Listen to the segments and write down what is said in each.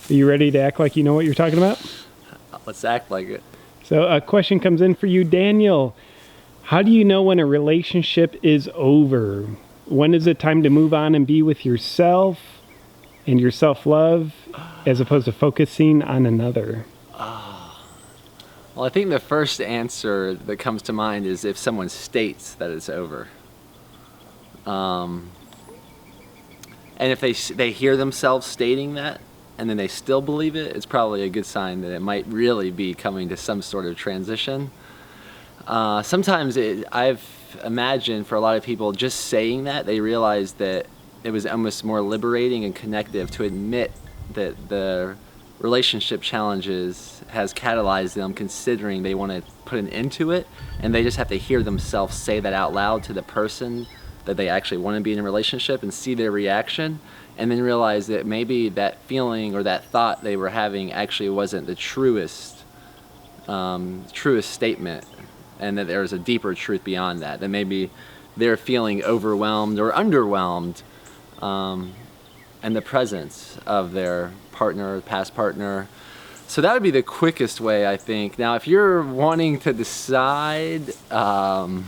Are you ready to act like you know what you're talking about? Let's act like it. So a question comes in for you, Daniel. How do you know when a relationship is over? When is it time to move on and be with yourself and your self-love as opposed to focusing on another? Well, I think the first answer that comes to mind is if someone states that it's over. And if they hear themselves stating that and then they still believe it, it's probably a good sign that it might really be coming to some sort of transition. Sometimes I've imagined for a lot of people just saying that, they realize that it was almost more liberating and connective to admit that the relationship challenges has catalyzed them considering they want to put an end to it, and they just have to hear themselves say that out loud to the person that they actually want to be in a relationship and see their reaction, and then realize that maybe that feeling or that thought they were having actually wasn't the truest statement, and that there's a deeper truth beyond that, that maybe they're feeling overwhelmed or underwhelmed in the presence of their partner, past partner. So that would be the quickest way, I think. Now, if you're wanting to decide to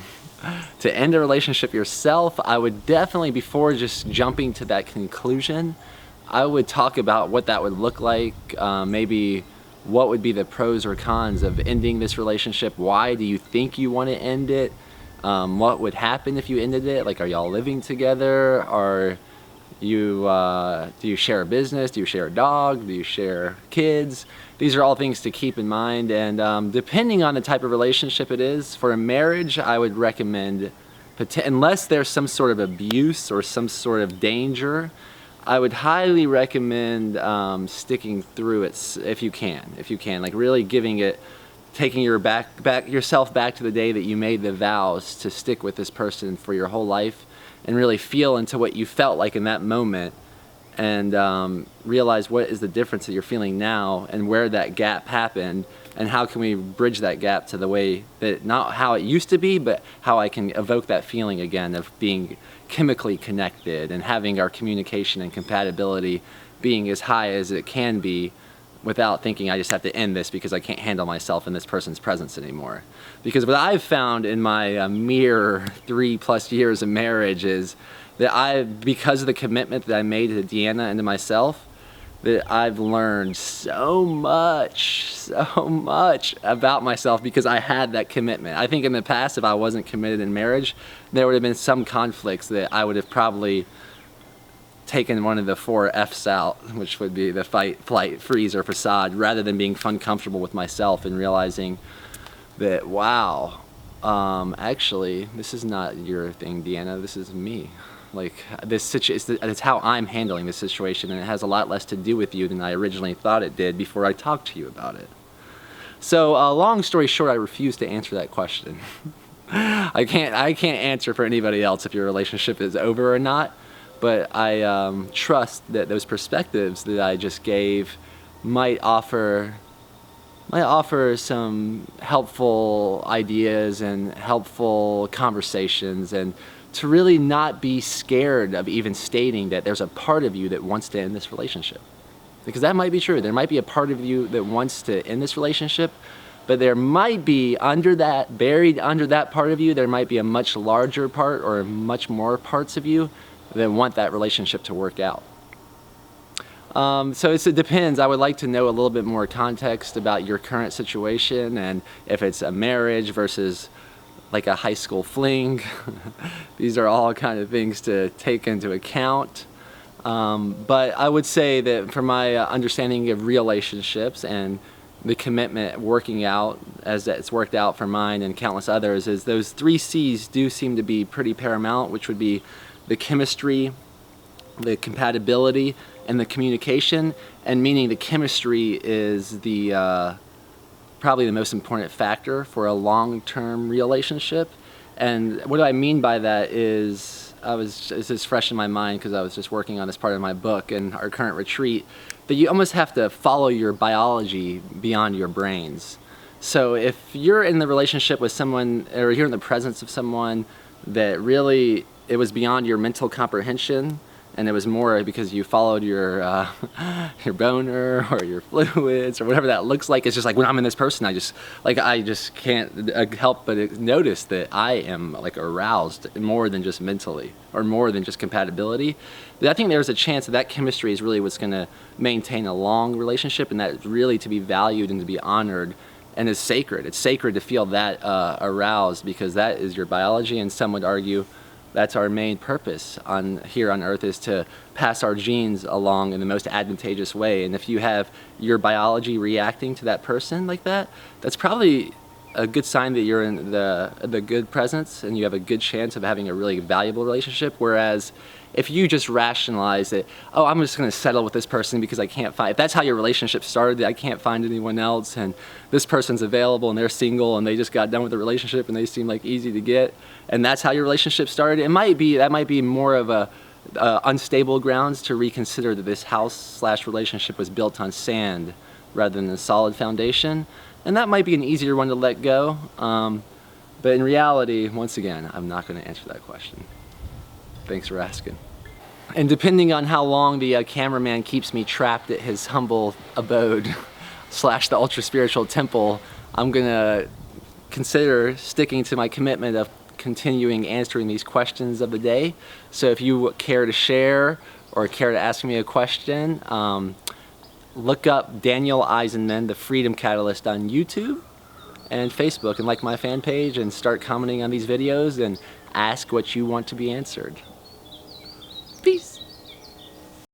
end a relationship yourself, I would definitely, before just jumping to that conclusion, I would talk about what that would look like, maybe what would be the pros or cons of ending this relationship. Why do you think you want to end it? What would happen if you ended it? Like, are y'all living together? Do you share a business? Do you share a dog? Do you share kids? These are all things to keep in mind, and depending on the type of relationship it is, for a marriage, I would recommend, unless there's some sort of abuse or some sort of danger, I would highly recommend sticking through it if you can, like really giving it, taking yourself back to the day that you made the vows to stick with this person for your whole life, and really feel into what you felt like in that moment, and realize what is the difference that you're feeling now and where that gap happened, and how can we bridge that gap to the way that, not how it used to be, but how I can evoke that feeling again of being chemically connected and having our communication and compatibility being as high as it can be, without thinking I just have to end this because I can't handle myself in this person's presence anymore. Because what I've found in my mere 3+ years of marriage is that because of the commitment that I made to Deanna and to myself, that I've learned so much about myself because I had that commitment. I think in the past, if I wasn't committed in marriage, there would have been some conflicts that I would have probably taken one of the 4 F's out, which would be the fight, flight, freeze, or facade, rather than being comfortable with myself and realizing that, wow, actually, this is not your thing, Deanna, this is me. Like, it's how I'm handling this situation, and it has a lot less to do with you than I originally thought it did before I talked to you about it. So, long story short, I refuse to answer that question. I can't answer for anybody else if your relationship is over or not. But I trust that those perspectives that I just gave might offer some helpful ideas and helpful conversations, and to really not be scared of even stating that there's a part of you that wants to end this relationship. Because that might be true. There might be a part of you that wants to end this relationship, but there might be buried under that part of you, there might be a much larger part or much more parts of you that want that relationship to work out. So it depends. I would like to know a little bit more context about your current situation, and if it's a marriage versus like a high school fling. These are all kind of things to take into account. But I would say that from my understanding of relationships and the commitment working out as it's worked out for mine and countless others, is those 3 C's do seem to be pretty paramount, which would be the chemistry, the compatibility, and the communication. And meaning the chemistry is the probably the most important factor for a long-term relationship. And what I mean by that is, it's just fresh in my mind because I was just working on this part of my book and our current retreat, that you almost have to follow your biology beyond your brains. So if you're in the relationship with someone, or you're in the presence of someone that really, it was beyond your mental comprehension, and it was more because you followed your your boner or your fluids or whatever that looks like. It's just like when I'm in this person, I just can't help but notice that I am like aroused more than just mentally or more than just compatibility. But I think there's a chance that chemistry is really what's going to maintain a long relationship, and that really to be valued and to be honored and is sacred. It's sacred to feel that aroused, because that is your biology, and some would argue that's our main purpose here on Earth, is to pass our genes along in the most advantageous way. And if you have your biology reacting to that person like that, that's probably a good sign that you're in the good presence and you have a good chance of having a really valuable relationship. Whereas if you just rationalize that, oh, I'm just going to settle with this person because I can't find, if that's how your relationship started, that I can't find anyone else, and this person's available and they're single and they just got done with the relationship and they seem like easy to get, and that's how your relationship started, that might be more of a unstable grounds to reconsider that this house/relationship was built on sand rather than a solid foundation. And that might be an easier one to let go. But in reality, once again, I'm not going to answer that question. Thanks for asking. And depending on how long the cameraman keeps me trapped at his humble abode / the ultra spiritual temple, I'm going to consider sticking to my commitment of continuing answering these questions of the day. So if you care to share or care to ask me a question, look up Daniel Eisenman, the Freedom Catalyst, on YouTube and Facebook, and like my fan page and start commenting on these videos and ask what you want to be answered.